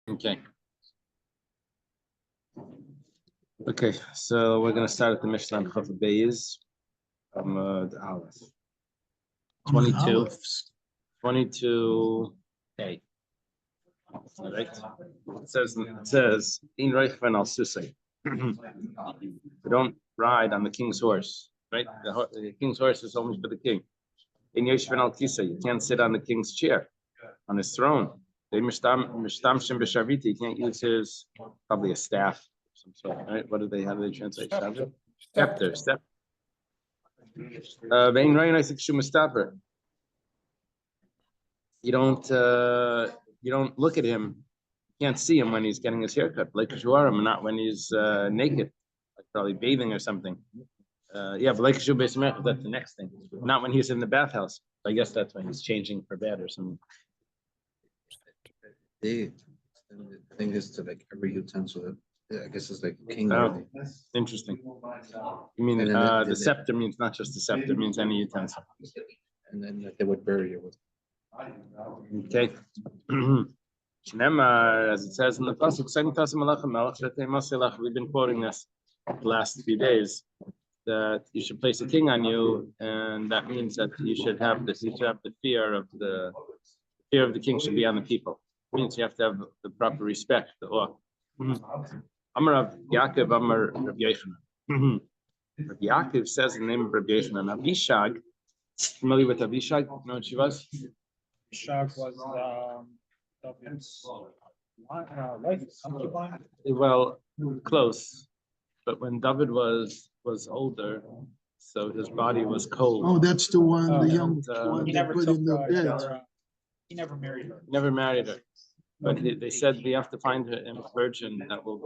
Okay. Okay, so we're going to start at the Mishnah on Chaf Beis, the Aleph. 22. 22a. All right. It says, In Reichvan al Susay. We don't ride on the king's horse, right? The king's horse is only for the king. In Yeshvan al Kisa, you can't sit on the king's chair, on his throne. They mishtamshim b'shaviti, you can't use his, probably a staff of some sort, right? What do they have? They translate scepter. Scepter. Vein Ryan, I think Shumastaper. You don't look at him. You can't see him when he's getting his haircut, like Shuarim, not when he's naked, like probably bathing or something. Yeah, but like Shubaismech, that's the next thing. Not when he's in the bathhouse. I guess that's when he's changing for bed or something. The thing is to like every utensil. I guess it's like king. Oh, interesting. You mean the scepter means not just the scepter, it means any utensil. And then like, they would bury you with. Okay. As it says in the pasuk, we've been quoting this the last few days, that you should place a king on you, and that means that you should have this. You should have the fear of the king should be on the people. It means you have to have the proper respect, the awe. Amar Rav Yaakov, Amar Rav Yochanan. Rav Yaakov says the name of Rav Yochanan. Avishag, familiar with Avishag? You know what she was? Avishag was David's wife, concubine. Well, close, but when David was older, so his body was cold. Oh, that's the one, the young one He they never put took in the bed. he never married her. Never married her, but they said we have to find a virgin that will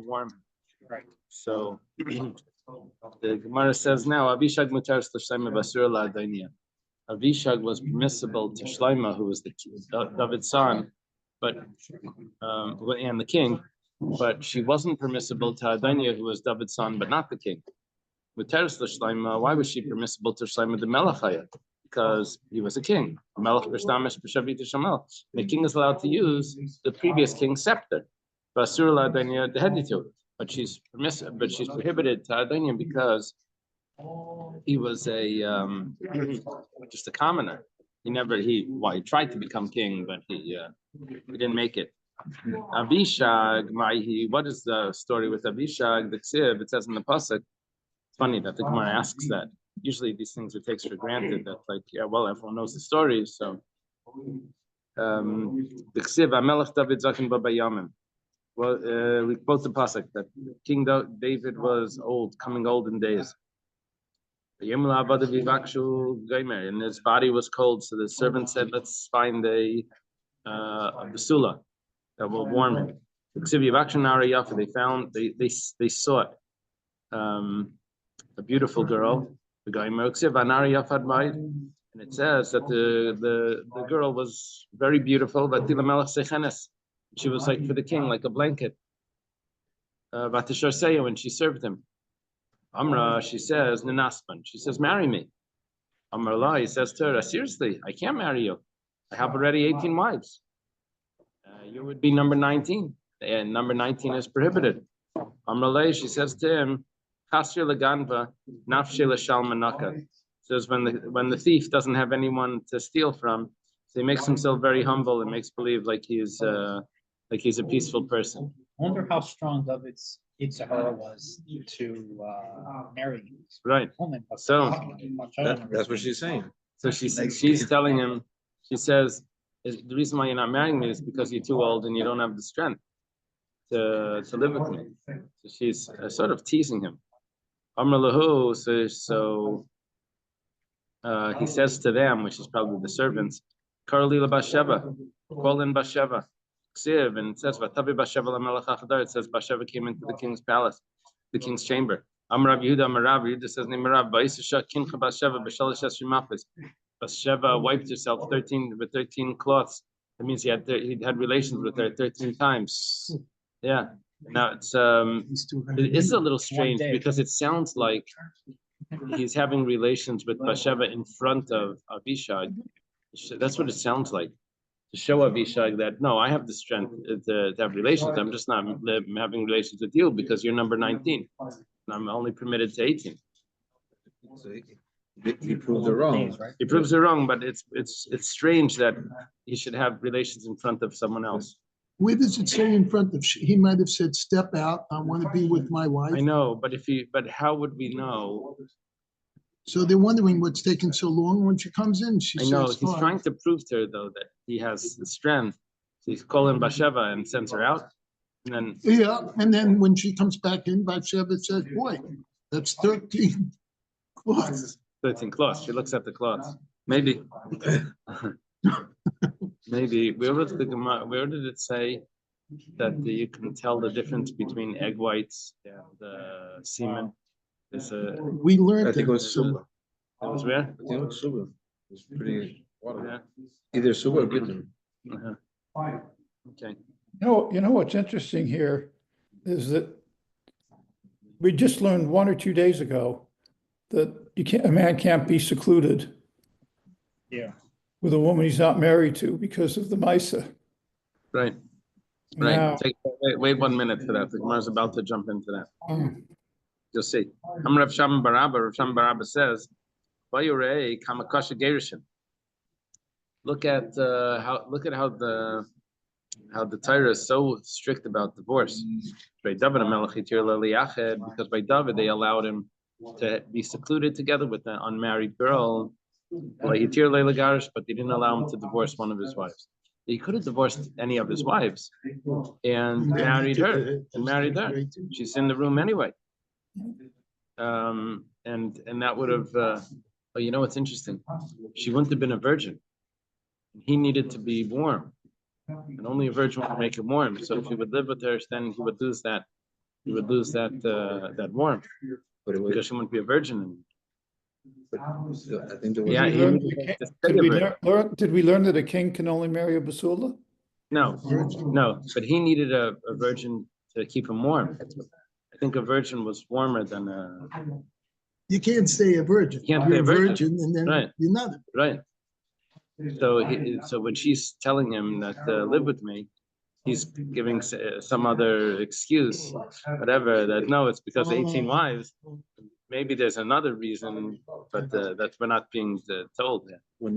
warm him. Right. So the Gemara says now Avishag mutar shleima basura la'adoniya. Avishag was permissible to Shlomo, who was David's son, but and the king, but she wasn't permissible to Adoniah, who was David's son, but not the king. With Teres Shlomo, why was she permissible to Shlomo the Melachaya? Because he was a king. The king is allowed to use the previous king's scepter. But she's permissible, but she's prohibited to Adoniah because he was just a commoner. He tried to become king, but he didn't make it. Avishag, what is the story with Avishag? The Ksiv, it says in the pasuk. It's funny that the Gemara asks that. Usually these things it takes for granted that, like, yeah, well, everyone knows the story. So the Ksiv, Amelech David Zakin Babayamim. Well, we quote the pasuk that King David was old, coming old in days. And his body was cold, so the servant said, "Let's find a basula that will warm him." They saw it, a beautiful girl. And it says that the girl was very beautiful. She was like for the king, like a blanket. When she served him. Amra, she says, Ninaspan. She says, marry me. Amra Allah, he says to her, seriously, I can't marry you. I have already 18 wives. You would be number 19. And number 19 is prohibited. Amra Allah, she says to him, Kasir laganva, nafshe l'shalmanaka. Says when the thief doesn't have anyone to steal from, so he makes himself very humble and makes believe like he's a peaceful person. I wonder how strong David's Yitzhahara was to marry right woman. So That's what she's saying. So she's telling him, she says, the reason why you're not marrying me is because you're too old and you don't have the strength to live with me. So she's sort of teasing him. Amr lahu, so he says to them, which is probably the servants, Karli Basheva, call in Basheva. And it says, it says Basheva came into the king's palace, the king's chamber. Amrav Yehuda, Amrav Yehuda says, Basheva wiped herself 13 cloths. That means he had relations with her 13 times. Yeah. Now it is a little strange because it sounds like he's having relations with Basheva in front of Avishag. That's what it sounds like. to show Avishag that, no, I have the strength to have relations. I'm just not having relations with you because you're number 19. And I'm only permitted to 18. So he proved it wrong. He proves it wrong, but it's strange that he should have relations in front of someone else. Where does it say in front of, he might have said, step out, I want to be with my wife. I know, but how would we know? So they're wondering what's taking so long when she comes in. She I know, says, he's "Oh, trying to prove to her though that he has the strength. So he's calling Basheva and sends her out. And then yeah, and then when she comes back in, Bathsheba says, boy, that's 13 cloths. 13 cloths. She looks at the cloths. Maybe. Maybe. Where did it say that you can tell the difference between egg whites and semen? We learned I think it that. was Suba. It was where? I think it was Suba. It was pretty water. Yeah. Either Suba or Gittin. Uh-huh. Okay. You know what's interesting here is that we just learned 1 or 2 days ago that a man can't be secluded Yeah. with a woman he's not married to because of the Misa. Right. Right. Now, Wait 1 minute for that. The Gemara is about to jump into that. um, You'll see. Rav Shimon Barabba says, "Vayurei kamakasha gerushin." Look at how the Torah is so strict about divorce. Because by David they allowed him to be secluded together with an unmarried girl, but they didn't allow him to divorce one of his wives. He could have divorced any of his wives and married her. She's in the room anyway. And that would have. But you know what's interesting? She wouldn't have been a virgin. He needed to be warm, and only a virgin would make him warm. So if he would live with her, then he would lose that. He would lose that warmth But it was, because she wouldn't be a virgin. but I think there was. Yeah, did we learn that a king can only marry a basula? No, but he needed a virgin to keep him warm. I think a virgin was warmer than a. You can't stay a virgin. You can't You're stay a a virgin. virgin and then Right. you're not. Right. So when she's telling him that live with me, he's giving some other excuse, whatever. That no, it's because of 18 wives. Maybe there's another reason, but that we're not being told. When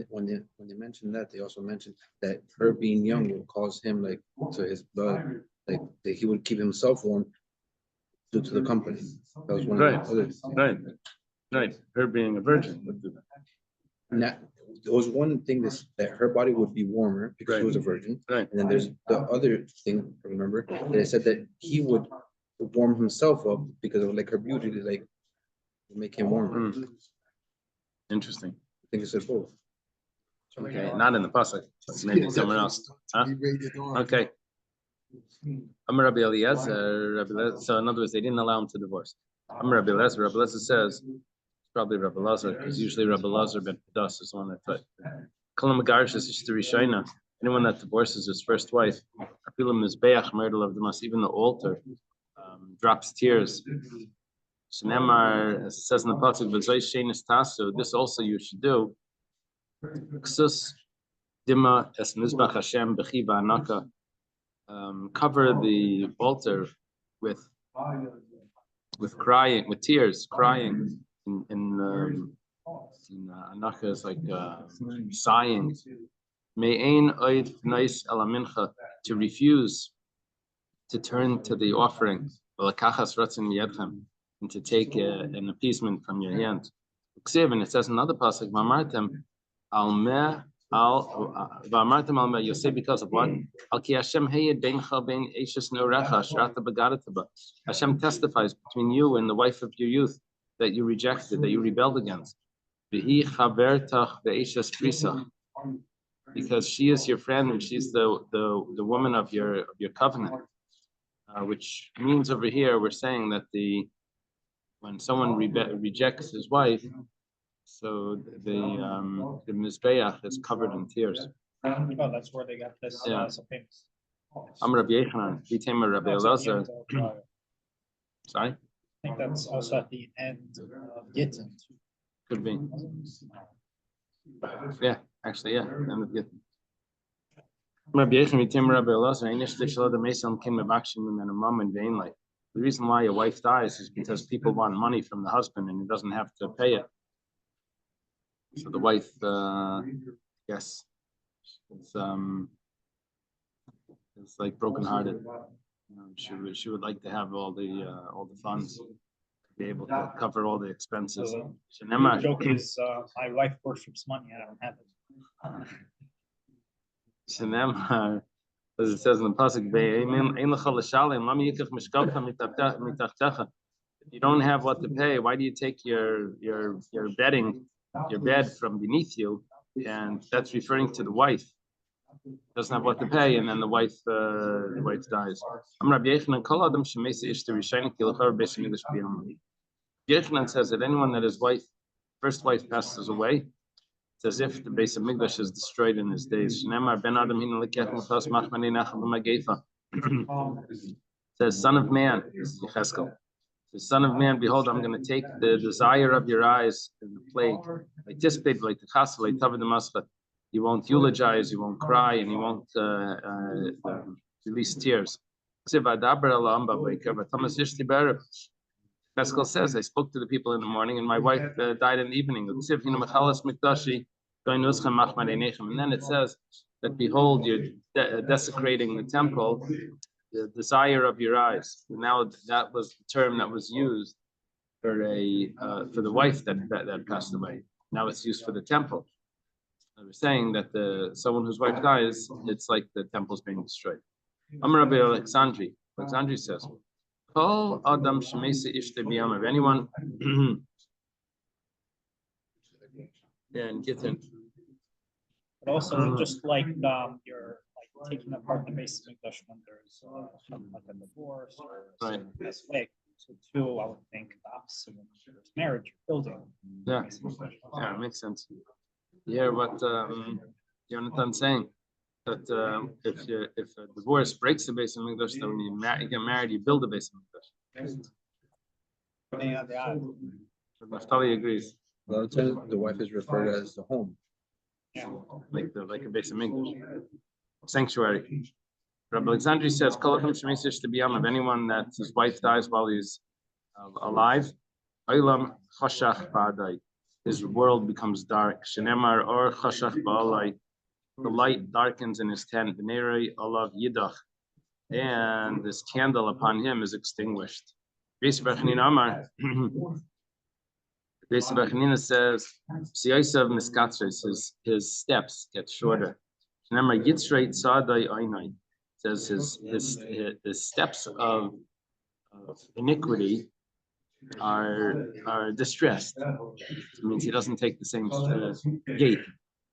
they mentioned that, they also mentioned that her being young will cause him like to his blood, like that he would keep himself warm due to the company. That was one Right. of the other things. Right. Her being a virgin would do that. Now, there was one thing that her body would be warmer because she Right. was a virgin. Right. And then there's the other thing, remember, that it said that he would warm himself up because of like her beauty to like make him warmer. Interesting. I think it said both. Okay, not in the pasuk, maybe somewhere else. Huh? Be rated R. Okay. I'm Rabbi Eliezer. So in other words, they didn't allow him to divorce. I'm Rabbi Eliezer. Rabbi Eliezer says, it's probably Rabbi Eliezer, because usually Rabbi Eliezer ben Pedas is the one that put. Kalam Megarish is the Rishayna. Anyone that divorces his first wife, even the altar, drops tears. So Nemar says in the pasuk, this also you should do. Ksus dima es mizbach Hashem b'chi ba'anaka. Cover the altar with crying, with tears, crying in anaka is like sighing. Me'ein oid nice elamincha, to refuse to turn to the offering, v'lakachas ratzin yedchem, and to take an appeasement from your hand. And it says another pasuk, v'amartem al meh v'amartem al meh, you'll say because of what? Al ki Hashem heyed beincha bein eishes norecha shrata begadataba. Hashem testifies between you and the wife of your youth that you rejected, that you rebelled against. V'hi chavertach ve'eishes frisach, because she is your friend and she's the woman of your covenant, which means over here we're saying that when someone rejects his wife, so the mizbeach is covered in tears. Oh, that's where they got this. Yeah. So famous. I'm Rabbi Yechanan. He came with Rabbi Elazar. Sorry, I think that's also at the end of Gittin. could be. Yeah, actually, yeah. End of Gittin. Rabbi Yechon Yitim Rabbi Elazar, Einish Tishla the Mason came Mavakshim and a mom and vainly. The reason why a wife dies is because people want money from the husband and he doesn't have to pay it. So the wife, yes, it's like brokenhearted. She would like to have all the funds, be able to cover all the expenses. So The joke is, my wife worships money, I don't have it. Shenemar, as it says in the pasuk, if you don't have what to pay, why do you take your bed from beneath you? And that's referring to the wife. Doesn't have what to pay, and then the wife dies. Yochanan says that anyone that his first wife passes away, it's as if the base of Migdash is destroyed in his days. Says, Son of Man, Yecheskel. The Son of Man, behold, I'm going to take the desire of your eyes in the plague. You won't eulogize, you won't cry, and you won't release tears. Pascal says, I spoke to the people in the morning, and my wife died in the evening. And then it says that, behold, you're desecrating the temple, the desire of your eyes. Now that was the term that was used for the wife that passed away. Now it's used for the temple. We're saying that someone whose wife dies, it's like the temple's being destroyed. Amar Rabbi Alexandri says, Kol Adam Shemesa Ishte B'Yam, of anyone and get in. But also, just like you're like taking apart the base of English when there's like a divorce or Right. this way. So too, I would think the opposite when there's marriage, building. Yeah, it makes sense. You hear what Jonathan's saying? That if a divorce breaks the base of English, then when you get married, you build a base of English. Naftali agrees. A lot of times the wife is referred as the home. Like a base of English. Sanctuary. Rabbi Alexandri says, of anyone that his wife dies while he's alive, his world becomes dark. Shenemar or chashach ba'alai, the light darkens in his tent. B'nerei olav yidach, and this candle upon him is extinguished. Beis Bechanina says, "Siyasav miskatzres, his steps get shorter." Shenemar yitzrei tzadai einai, says his steps of iniquity are distressed. It means he doesn't take the same gait,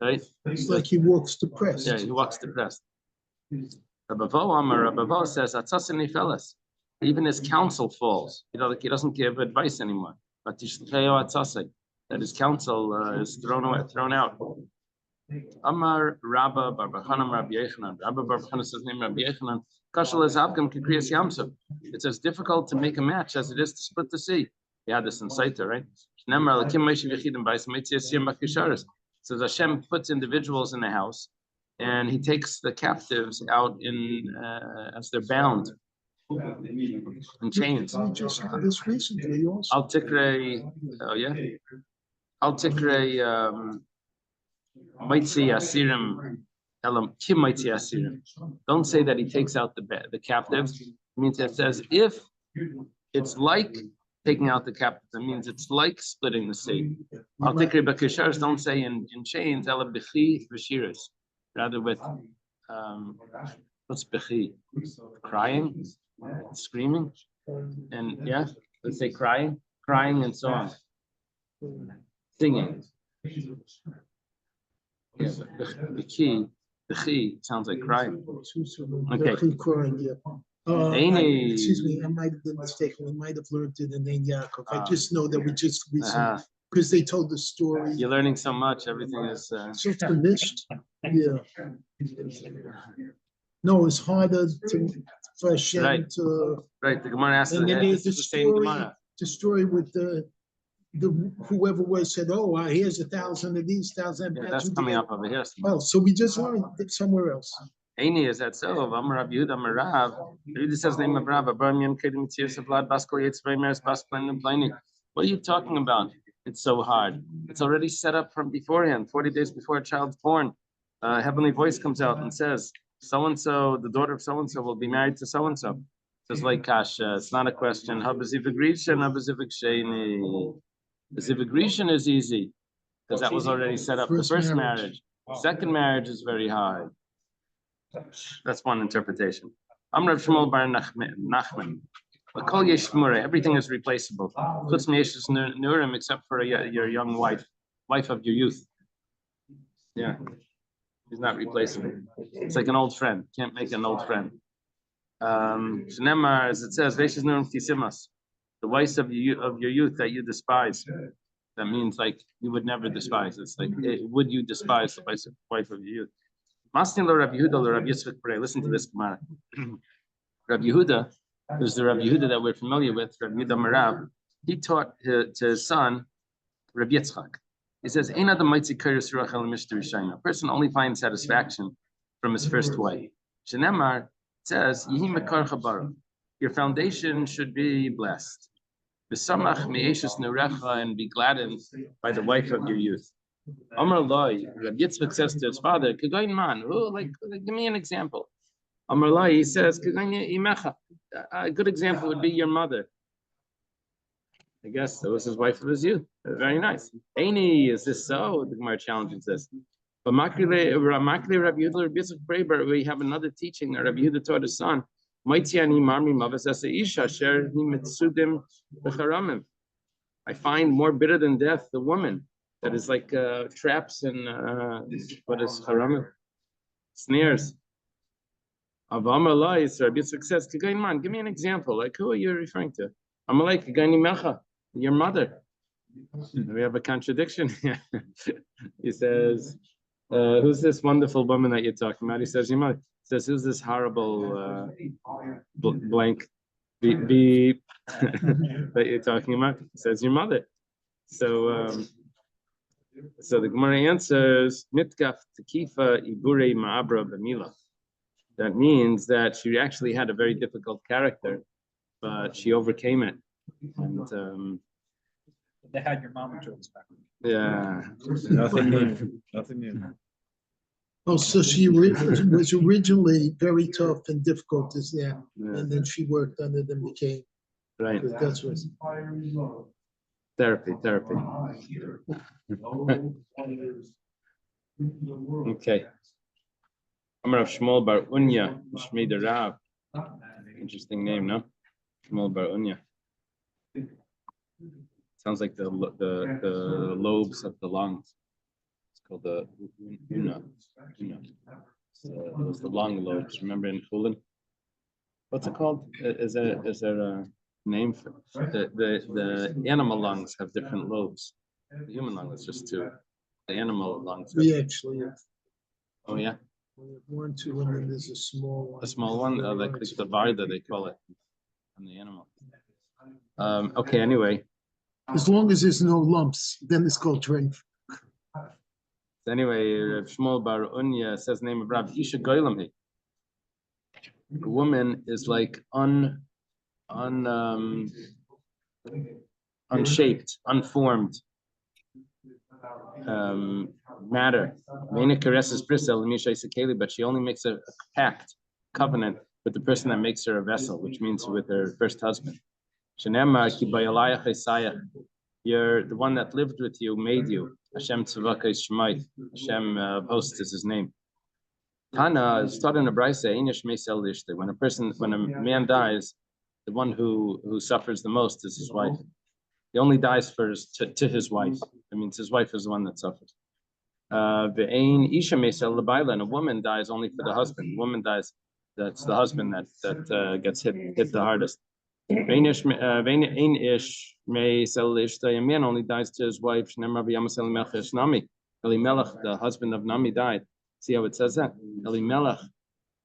right? It's like he walks depressed. Yeah, he walks depressed. Rabbi says, even his counsel falls. He doesn't give advice anymore. But that his counsel is thrown out. Amar Rabba Bar Chanam Rabbi Yechanan. Rabba Bar Chanam says name Rabbi Yechanan. Kashal is Abgam Kikriyas Yamsuf. It's as difficult to make a match as it is to split the sea. We had this in Saita, right? So Hashem puts individuals in the house, and He takes the captives out as they're bound in chains. We just had this recently also. Al Tikre, oh yeah, Al Tikre. Maitzi Asirim, Elam Kim Maitzi Asirim. Don't say that he takes out the captives. It means it says if it's like taking out the captives, it means it's like splitting the sea. I'll take Rebekah. Don't say in chains, Elam Bechi Veshiras. Rather with what's Bechi? Crying, screaming, and yeah, let's say crying and so on. Singing. Yeah, the key sounds like crying. Okay. Excuse me, I might have been mistaken. We might have learned it in Ein Yaakov. I just know that we just recently, because they told the story. You're learning so much. Everything is Just finished. Yeah. No, it's harder for Hashem right. to. Right. The Gemara asks And then this the is the same Gemara. The story with the whoever was said, oh, here's 1,000 of these, 1,000. Yeah, that's coming up over here. Oh, so we just learned it somewhere else. Aini, is that so? Amar Rabbi Yehuda, Amar Rav. Yehuda says name of Rav. Abraham Kedim Tzir Savlad Baskol Yitzvay Meres Basplain and Plaining. What are you talking about? It's so hard. It's already set up from beforehand. 40 days before a child's born, a heavenly voice comes out and says, "So and so, the daughter of so and so, will be married to so and so." Says like Kasha. It's not a question. Habazivagrishan, Habazivagsheni. The Zivagrishan is easy because that was already set up. The first marriage. Second marriage is very hard. That's one interpretation. Amr Shmuel Bar Nachman. Everything is replaceable. Nurim, except for your young wife of your youth. Yeah, he's not replaceable. It's like an old friend. Can't make an old friend. Shnemar, as it says, Veshes Nurim Tisimas, the wife of your youth that you despise. That means like you would never despise. It's like, would you despise the wife of your youth? Listen to this Gemara. Rabbi Yehuda, who's the Rabbi Yehuda that we're familiar with, Rabbi Yehuda Marav, he taught to his son, Rabbi Yitzchak. He says, a person only finds satisfaction from his first wife. Shenemar says, your foundation should be blessed. And be gladdened by the wife of your youth. Amar Loi, Rabbi Yitzchak says to his father, give me an example. Amar Loi, he says, a good example would be your mother. I guess that was his wife of his youth. Very nice. Aini, is this so? The Gemara challenges this. But we have another teaching that Rabbi Yehuda taught his son. I find more bitter than death the woman that is like traps and what is haramim? Snares. Rabbi Yitzchak says, give me an example. Like, who are you referring to? Amalek, your mother. We have a contradiction here. He says, who's this wonderful woman that you're talking about? He says, your mother. He says, who's this horrible blank that you're talking about? He says, your mother. So the Gemara answers, Mitkaf Tekifa Ibure Ma'abra B'mila. That means that she actually had a very difficult character, but she overcame it. And they had your mama jokes back. Yeah. Nothing new. Oh, so she was originally very tough and difficult as that, and then she worked on it and became. Right. That's what. Therapy. Okay. I'm Rav Shmuel Bar Unya, Shmei Rav. Interesting name, no? Shmuel Bar Unya. Sounds like the lobes of the lungs. It's called the Una. Those the lung lobes. Remember in Chulin? What's it called? Is there a name for the animal lungs have different lobes? The human lung is just two. The animal lungs. We actually have. Oh yeah. One, two, and then there's a small one. A small one, like the varda they call it, on the animal. Okay. Anyway. As long as there's no lumps, then it's called drink. Anyway, Shmuel Bar Unya says the name of Rav Isha Goylami. A woman is like unshaped, unformed matter. But she only makes a pact, covenant with the person that makes her a vessel, which means with her first husband. You're the one that lived with you, made you. Hashem Tzavaka is Shemai. Hashem host is his name. Tana is taught in a brayse. When a man dies, the one who suffers the most is his wife. He only dies to his wife. That means his wife is the one that suffers. And a woman dies only for the husband. The woman dies, that's the husband that gets hit the hardest. A man only dies to his wife. Elimelech, the husband of Nami, died. See how it says that? Elimelech,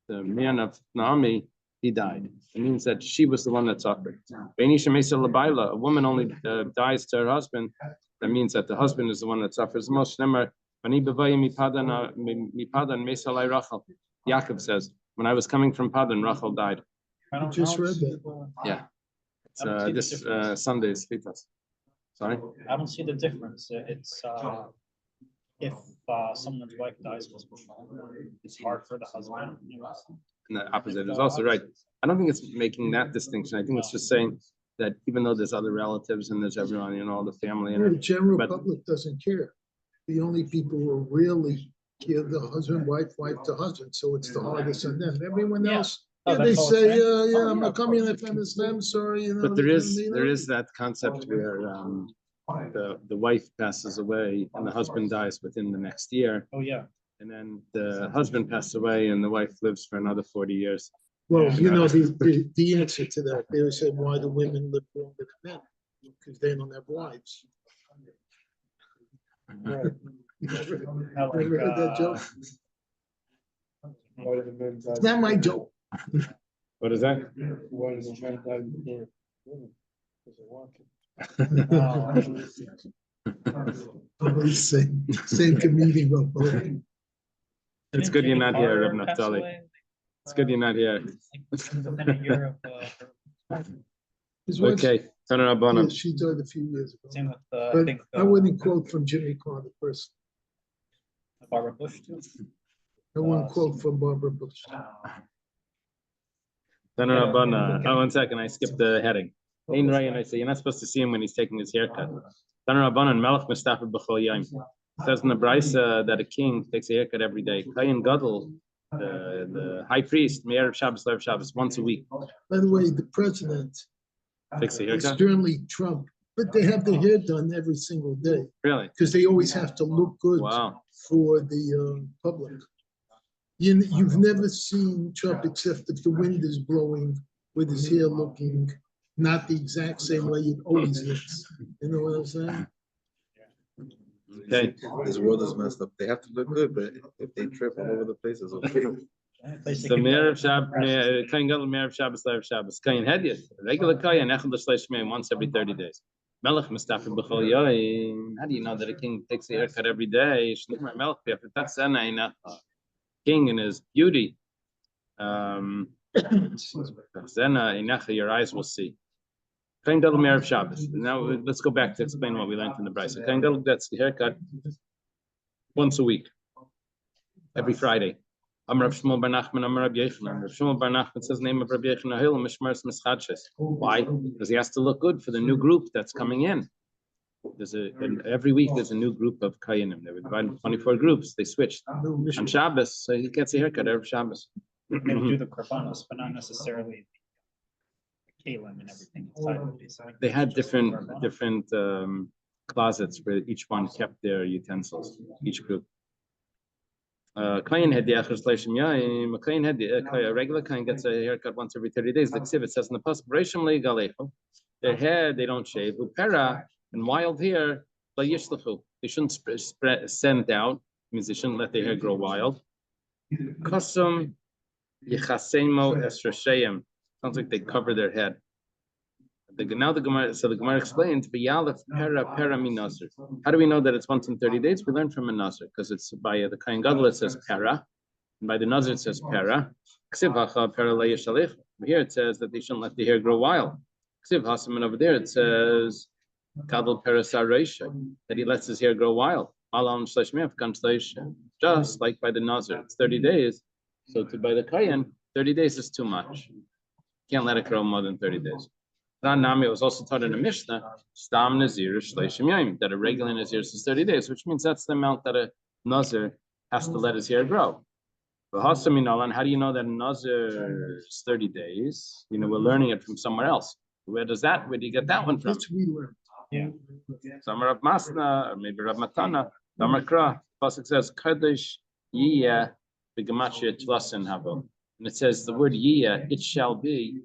the man of Naomi, he died. It means that she was the one that suffered. A woman only dies to her husband. That means that the husband is the one that suffers the most. Yaakov says, when I was coming from Padan, Rachel died. I don't Just know. read that. Yeah. It's I don't see the this difference. Sunday's Fitas. Sorry? I don't see the difference. It's if someone's wife dies, it's hard for the husband. And the opposite is also right. I don't think it's making that distinction. I think it's just saying that even though there's other relatives and there's everyone, the family and The everything, general but- public doesn't care. The only people who really care, the husband, wife to husband, so it's the hardest on them. Everyone Yeah. else, Oh, yeah, they that's all it's say, saying? yeah, Oh, I'm yeah, a of course. communist feminist, I'm sorry, But there is you know. that concept where the wife passes away and the husband dies within the next year, Oh, yeah. and then the husband passes away and the wife lives for another 40 years. Well, you know, the answer to that, they said why the women live longer than men, because they don't have wives. I like, Ever heard that joke? Why do the men die It's not my joke. What is that? Why do the men die before women? Because they want to. Same comedian wrote both. It's good you're not here, Reb Naftali. It's good you're not here. His wife- Okay, turn it up on Yeah, him. she died a few years ago. Same with, I But think, I wouldn't quote from Jimmy Carter first. Barbara Bush too. I wouldn't quote from Barbara Bush. Turn it up on. Oh, 1 second, I skipped the heading. Ain Ray, and I say you're not supposed to see him when he's taking his haircut. Turn it up on and Melech Mustafa B'chol Yom. It says in the Brisa that a king takes a haircut every day. Kayin Gadol, the high priest, Meir of Shabbos, Lev Shabbos, once a week. By the way, the president Takes a is haircut? sternly Trump, but they have their hair done every single day Really? because they always have to look good Wow. for the public. You've never seen Trump except if the wind is blowing with his hair looking not the exact same way it always looks. You know what I'm saying? Okay. This world is messed up. They have to look good, but if they trip all over the place, it's okay. So Meir of Shabbos, Kayin Gadol, Meir of Shabbos, Lev Shabbos. Kayin Hedyot, regular Kayin, Echad L'Shleish Meim, once every 30 days. Melech Mustafa B'chol Yom. How do you know that a king takes a haircut every day? Shnimar Melech B'yafet, that's Zena Einacha. King in his beauty. Zena Einacha, your eyes will see. Kain Gadol Meir of Shabbos. Now let's go back to explain what we learned in the Brisa. Kain Gadol gets the haircut once a week, every Friday. Amar Rav Shmuel bar Nachman, Amar Rabbi Yochanan. Rav Shmuel bar Nachman says the name of Rabbi Yochanan Hillel Mishmaris Mischadshis. Why? Because he has to look good for the new group that's coming in. Every week there's a new group of Kayanim. They were divided into 24 groups. They switched on Shabbos, so he gets a haircut every Shabbos. They would do the korbanos, but not necessarily the kalim and everything inside of it. They had different closets where each one kept their utensils, each group. Kain had the achos leishim yaim. A kain had a regular kain gets a haircut once every 30 days. Like Siv, it says in the pasuk, "Reishim leigalecho." Their hair they don't shave. Upera and wild hair layishlachu. They shouldn't send out. Means they shouldn't let their hair grow wild. Kasum yichasemo esrashayim. Sounds like they cover their head. Now the Gemara, so the Gemara explains, "B'yalef pera mi nazir." How do we know that it's once in 30 days? We learn from a nazir because it's by the Kain Gadol it says pera, and by the nazir it says pera. Here it says that they shouldn't let the hair grow wild. And over there it says Gadol pera sareisha, that he lets his hair grow wild. Just like by the nazir, it's 30 days. So by the Kain, 30 days is too much. Can't let it grow more than 30 days. Nami was also taught in a Mishnah, Stam Nazir Shleishim Yom, that a regular Nazir is 30 days, which means that's the amount that a Nazir has to let his hair grow. And how do you know that a Nazir is 30 days? We're learning it from somewhere else. Where do you get that one from? That's we learned. Yeah. Some Rav Masna, or maybe Rav Matana, Damakra, Pasuk says, Kadosh Yiyah B'Gematria Tlasin Havo. And it says the word Yiyah, it shall be.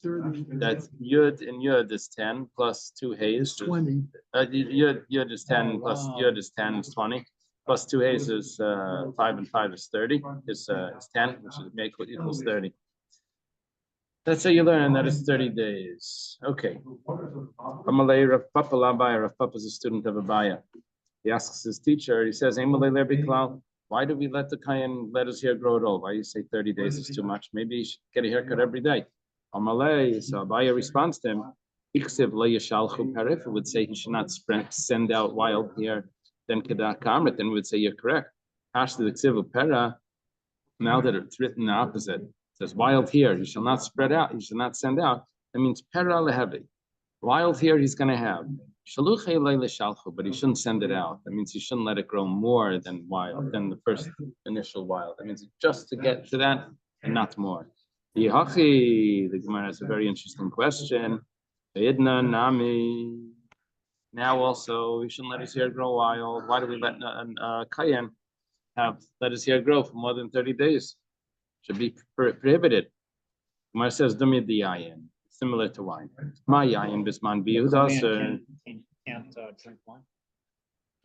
That Yud and Yud is 10 plus 2 Hayes. 20. Yud is 10 plus Yud is 10 is 20. Plus 2 Hayes is 5 and 5 is 30. Is 10, which is make equals 30. That's how you learn that it's 30 days. Okay. Amalei Rav Papa Labai. Rav Papa is a student of Abaya. He asks his teacher, he says, Why do we let the kayan let his hair grow at all? Why you say 30 days is too much? Maybe he should get a haircut every day. Amalei, so Abaya responds to him, Iksiv lo yashalchu parif, it would say he should not send out wild hair, then kedah kamret, then we would say you're correct. Ashta the ksivu pera, now that it's written the opposite, it says wild hair, you shall not spread out, you shall not send out. That means pera lehevi. Wild hair he's going to have. Shaluchei lo yashalchu, but he shouldn't send it out. That means he shouldn't let it grow more than wild, than the first initial wild. That means just to get to that and not more. The Gemara has a very interesting question. Now also, we shouldn't let his hair grow wild. Why do we let Kayan let his hair grow for more than 30 days? Should be prohibited. Gemara says, Dumi the yayin, similar to wine. My yayin bisman biudas. Can't drink wine.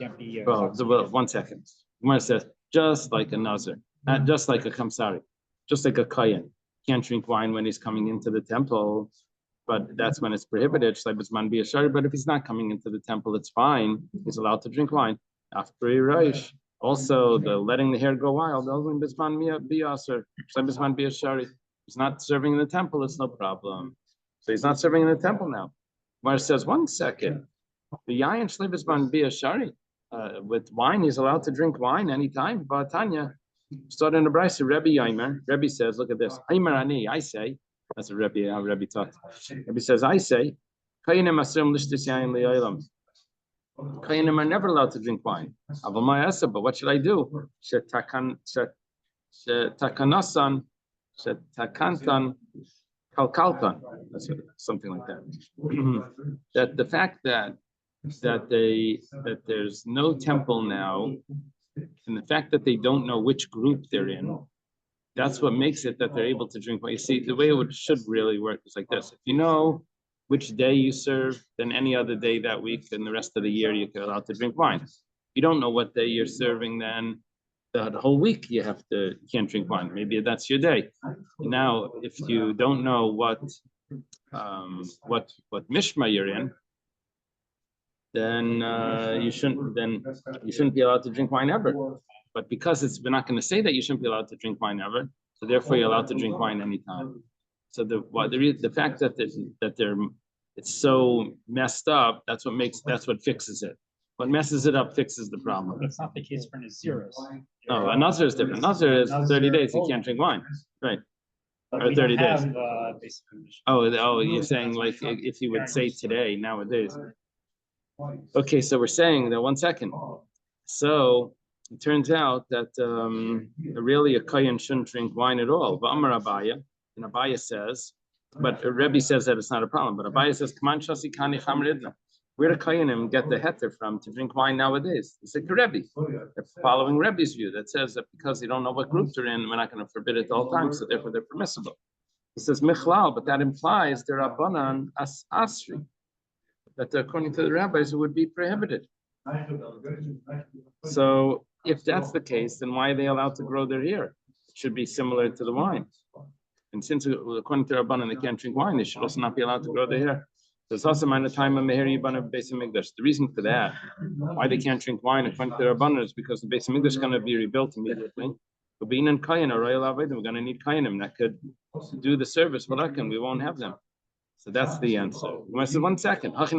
Can't be. Well, 1 second. Gemara says, just like a nazir, just like a kamsari, just like a Kayan. Can't drink wine when he's coming into the temple, but that's when it's prohibited. But if he's not coming into the temple, it's fine. He's allowed to drink wine. Also, the letting the hair go wild. He's not serving in the temple, it's no problem. So he's not serving in the temple now. Mar says, 1 second. The yayin shlebisman biashari. With wine, he's allowed to drink wine anytime. But Tanya. Start in the Bryce, Rebbe Yimer. Rebbe says, look at this. I say, that's a Rebbe, how Rebbe talks. Rebbe says, I say, Kayanim are never allowed to drink wine. But what should I do? Takanasan, takantan, kalkaltan. That's something like that. That the fact that there's no temple now, and the fact that they don't know which group they're in, that's what makes it that they're able to drink wine. You see, the way it should really work is like this. If you know which day you serve, then any other day that week, then the rest of the year you're allowed to drink wine. If you don't know what day you're serving, then the whole week you can't drink wine. Maybe that's your day. Now, if you don't know what mishma you're in, then you shouldn't be allowed to drink wine ever. But because we're not going to say that you shouldn't be allowed to drink wine ever, so therefore you're allowed to drink wine anytime. So the fact that it's so messed up, that's what fixes it. What messes it up fixes the problem. But it's not the case for Naziris. No, a Nazir is different. Nazir is 30 days, you can't drink wine. Right. Or 30 days. Oh, you're saying like if you would say today, nowadays. Okay, so we're saying that 1 second. So it turns out that really a Kayan shouldn't drink wine at all. But Amar Abaya, and Abaya says, but Rebbe says that it's not a problem. But Abaya says, "Kaman shasi kani chamridna." Where do Kayanim get the heter from to drink wine nowadays? It's like the Rebbe. They're following Rebbe's view that says that because you don't know what group they're in, we're not going to forbid it all the time, so therefore they're permissible. It says Michlal, but that implies they're Rabbanan as Asri, that according to the rabbis it would be prohibited. So if that's the case, then why are they allowed to grow their hair? It should be similar to the wine. And since according to Rabbanan they can't drink wine, they should also not be allowed to grow their hair. There's also a time of Meher Yibana of Beis Hamikdash. The reason for that, why they can't drink wine according to the Rabbanan, is because the Beis Hamikdash is going to be rebuilt immediately. But being in Kayan or Royal Avedim, we're going to need Kayanim that could do the service. We won't have them. So that's the answer. I said 1 second. But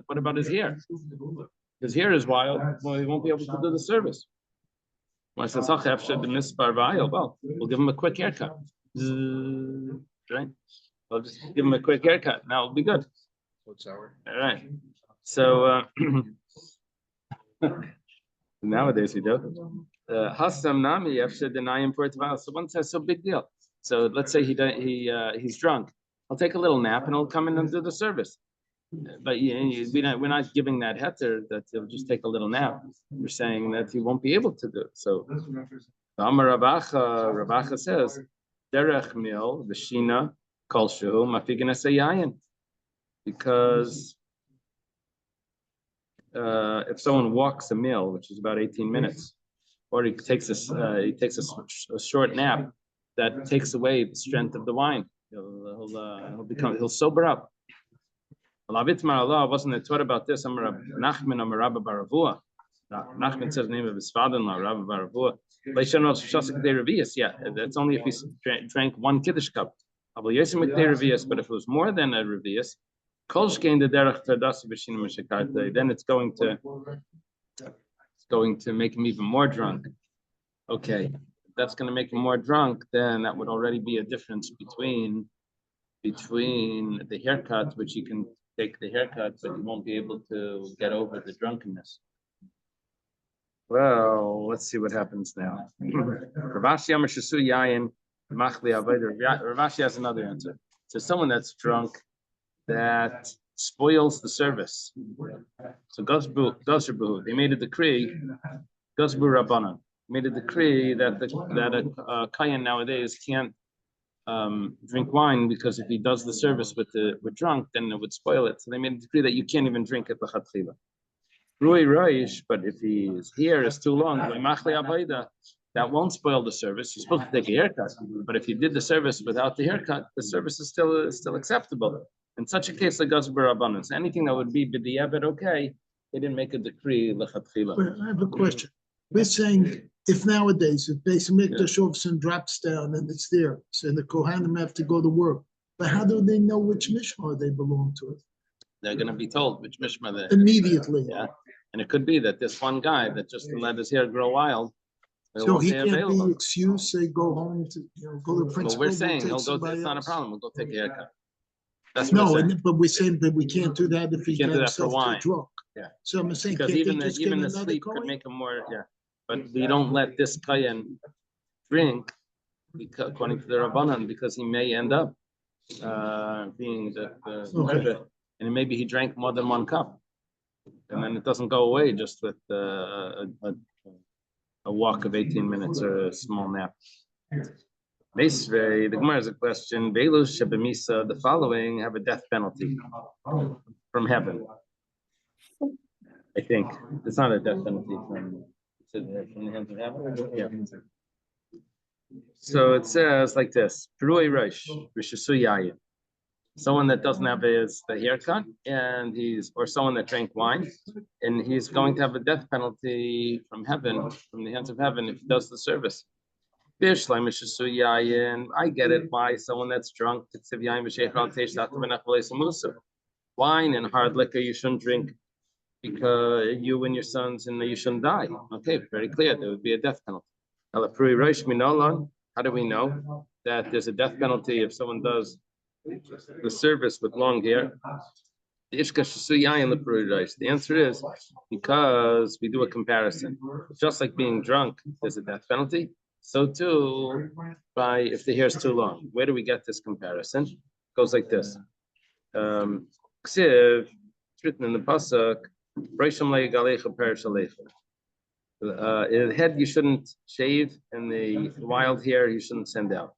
what about his hair? His hair is wild. Well, he won't be able to do the service. I said, well, we'll give him a quick haircut. Right? I'll just give him a quick haircut. Now it'll be good. All right. So nowadays we do. Hasam Nami after denying Portugal. So one says, so big deal. So let's say he's drunk. I'll take a little nap and he'll come in and do the service. But we're not giving that heter that he'll just take a little nap. We're saying that he won't be able to do it. So Amar Rabacha says, Derech mil v'shina kol shehu mafigan esayayin. Because if someone walks a meal, which is about 18 minutes, or he takes a short nap, that takes away the strength of the wine. He'll sober up. Allah wasn't taught about this. Nachman says the name of his father-in-law, Rabbi Baravua. Yeah, that's only if he drank one kiddush cup. But if it was more than a revius, then it's going to make him even more drunk. Okay, if that's going to make him more drunk, then that would already be a difference between the haircut, which you can take the haircut, but you won't be able to get over the drunkenness. Well, let's see what happens now. Ravashi has another answer. So someone that's drunk that spoils the service. So Gosbu, they made a decree, Gosbu Rabbanan made a decree that a Kayan nowadays can't drink wine, because if he does the service with drunk, then it would spoil it. So they made a decree that you can't even drink it l'chatchila. Rui Roish, but if his hair is too long, that won't spoil the service. You're supposed to take a haircut, but if you did the service without the haircut, the service is still acceptable. In such a case, like Gosber abundance, anything that would be b'diavad okay, they didn't make a decree l'chatchila. Well, I have a question. We're saying if nowadays, if Beis Hamikdash all of a sudden drops down and it's there, so the Kohanim have to go to work, but how do they know which mishmar they belong to? They're going to be told which mishmar they Immediately. Yeah, and it could be that this one guy that just let his hair grow wild. So he can't be excused, say, go home to, go to the principal. Well, we're saying he'll go. It's not a problem. We'll go take a haircut. That's what we're saying. But we're saying that we can't do that if he Can't got do that for himself wine. too drunk. Yeah. So I'm saying, Because can't even they just the get another sleep could Kohen? make him more. Yeah, but we don't let this Kayan drink, because, according to the Rabbanan, because he may end up being the and maybe he drank more than one cup, and then it doesn't go away just with a walk of 18 minutes or a small nap. The Gemara has a question. The following have a death penalty from heaven. I think it's not a death penalty from the hands of heaven. Yeah. So it says like this: someone that doesn't have the haircut, and someone that drank wine, and he's going to have a death penalty from heaven, from the hands of heaven, if he does the service. I get it why someone that's drunk, wine and hard liquor you shouldn't drink, because you and your sons and you shouldn't die. Okay, very clear. There would be a death penalty. How do we know that there's a death penalty if someone does the service with long hair? The answer is because we do a comparison. Just like being drunk, there's a death penalty. So too, if the hair is too long. Where do we get this comparison? It goes like this. Ksiv, it's written in the pasuk, the head you shouldn't shave, and the wild hair you shouldn't send out.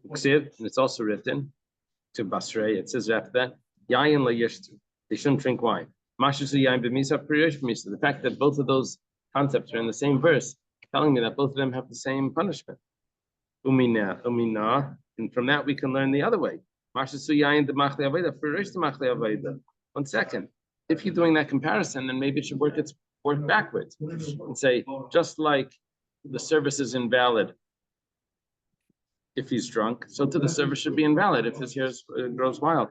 Ksiv, and it's also written to Basrei, it says after that, Yayin la yishtu, they shouldn't drink wine. The fact that both of those concepts are in the same verse, telling me that both of them have the same punishment. Umina, and from that we can learn the other way. 1 second. If you're doing that comparison, then maybe it should work backwards and say, just like the service is invalid if he's drunk, so too the service should be invalid if his hair grows wild.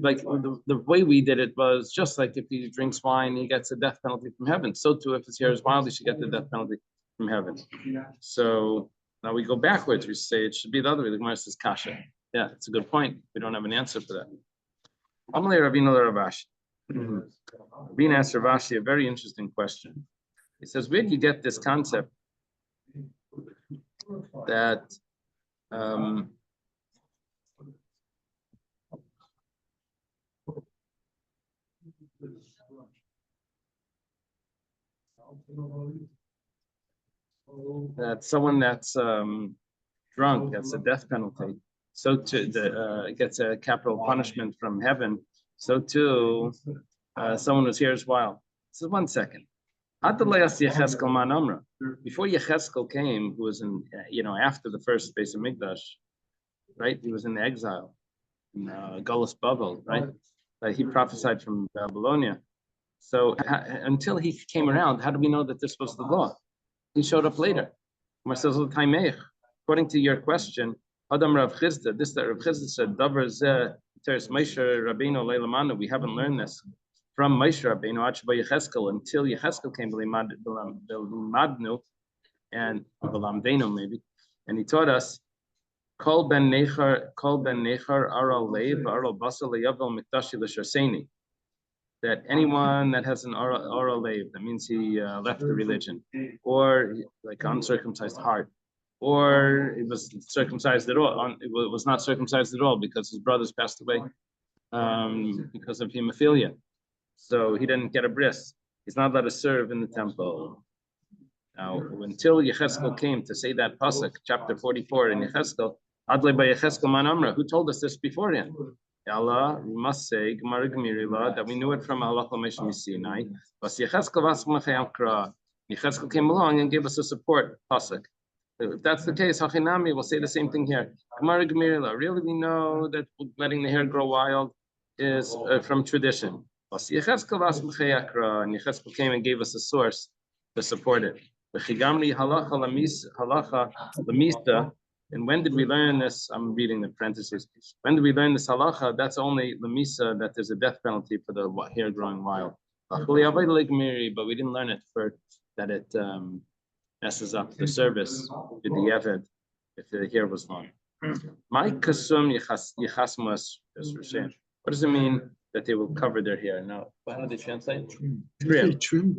Like the way we did it was just like if he drinks wine, he gets a death penalty from heaven. So too, if his hair is wild, he should get the death penalty from heaven. So now we go backwards. We say it should be the other way. The Gemara says kasha. Yeah, it's a good point. We don't have an answer for that. Amalei Ravina Ravashi. Rabin asked Ravashi a very interesting question. He says, where do you get this concept that that someone that's drunk gets a death penalty, so too gets a capital punishment from heaven, so too someone whose hair is wild. So 1 second. Before Yecheskel came, who was in, after the first Beis Hamikdash, right? He was in exile in Galus Babel, right? He prophesied from Babylonia. So until he came around, how do we know that this was the law? He showed up later. According to your question, Adam Rav Chizda, this that Rav Chizda said, Davar zeh teres Moshe Rabbeinu leilamanu. We haven't learned this from Moshe Rabbeinu Yecheskel until Yecheskel came Madnu and Balamdenu maybe, and he taught us Kol ben Nechar Aral Leiv Aral Basal Leyavel Mikdashi L'Shaseni. That anyone that has an oral Leiv, that means he left the religion, or like uncircumcised heart, or it was circumcised at all. It was not circumcised at all because his brothers passed away because of hemophilia. So he didn't get a bris. He's not allowed to serve in the temple. Now, until Yecheskel came to say that pasuk, chapter 44 in Yecheskel, Adle by Yecheskel man Amra, who told us this beforehand? Allah, we must say, Gemara Gemirila, that we knew it from Allah Meshmi Sinai. But Yecheskel came along and gave us a support pasuk. If that's the case, Hachinami will say the same thing here. Gemara Gemirila, really we know that letting the hair grow wild is from tradition. And Yecheskel came and gave us a source to support it. And when did we learn this? I'm reading the parentheses. When did we learn this halacha? That's only lamisa, that there's a death penalty for the hair growing wild. But we didn't learn it for that it messes up the service with the Eved if the hair was long. What does it mean that they will cover their hair? Now, how do they translate? Trim. Trim.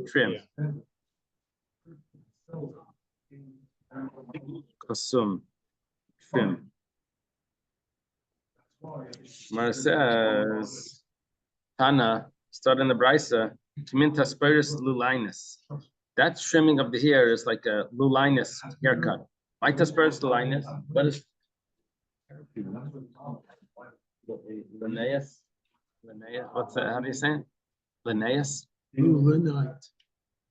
Kasum. Trim. Mar says, Tana, start in the Brisa, Kimintasperis lulinus. That trimming of the hair is like a lulinus haircut. Why tasperis lulinus? What is Linnaeus? Linnaeus? What's that? How do you say it? Linnaeus? Lulinite.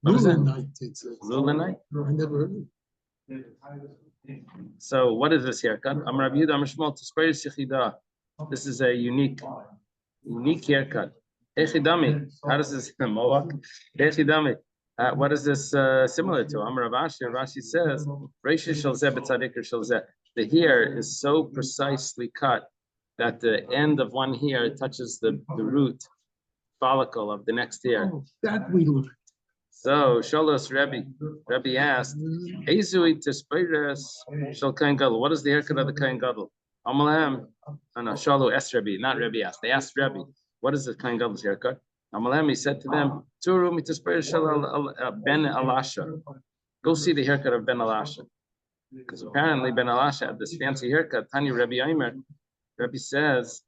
What is it? Lulinite, it says. Lulinite? I never heard of it. So what is this haircut? This is a unique haircut. How does this mohawk? What is this similar to? Rashi says, the hair is so precisely cut that the end of one hair touches the root follicle of the next hair. Oh, that we learned. So Shalos Rebbe asked, what is the haircut of the Kain Gadol? Shalu asked Rebbe, not Rebbe asked. They asked Rebbe, what is the Kain Gadol's haircut? He said to them, Ben Elasha. Go see the haircut of Ben Elasha. Because apparently Ben Elasha had this fancy haircut. Tanya Rebbe Aimer. Rebbe says,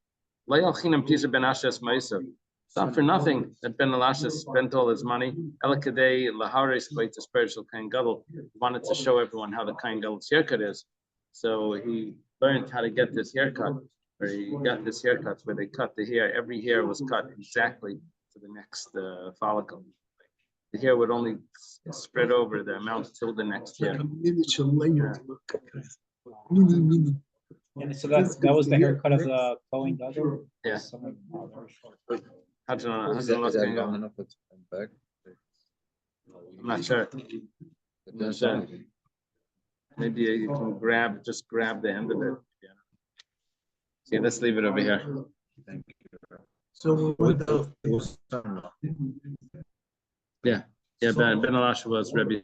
it's not for nothing that Ben Elasha spent all his money. Elakadei lahares to spiritual Kain Gadol. He wanted to show everyone how the Kain Gadol's haircut is. So he learned how to get this haircut, or he got this haircut where they cut the hair. Every hair was cut exactly to the next follicle. The hair would only spread over the amount till the next hair. Like a miniature layer. Mini. And so that was the haircut of the Kohen Gadol? Yeah. Is that long enough with back? I'm not sure. Not sure. Maybe you can just grab the end of it. Yeah. Okay, let's leave it over here. Thank you. So what else? Yeah, Ben Elasha was Rebbe.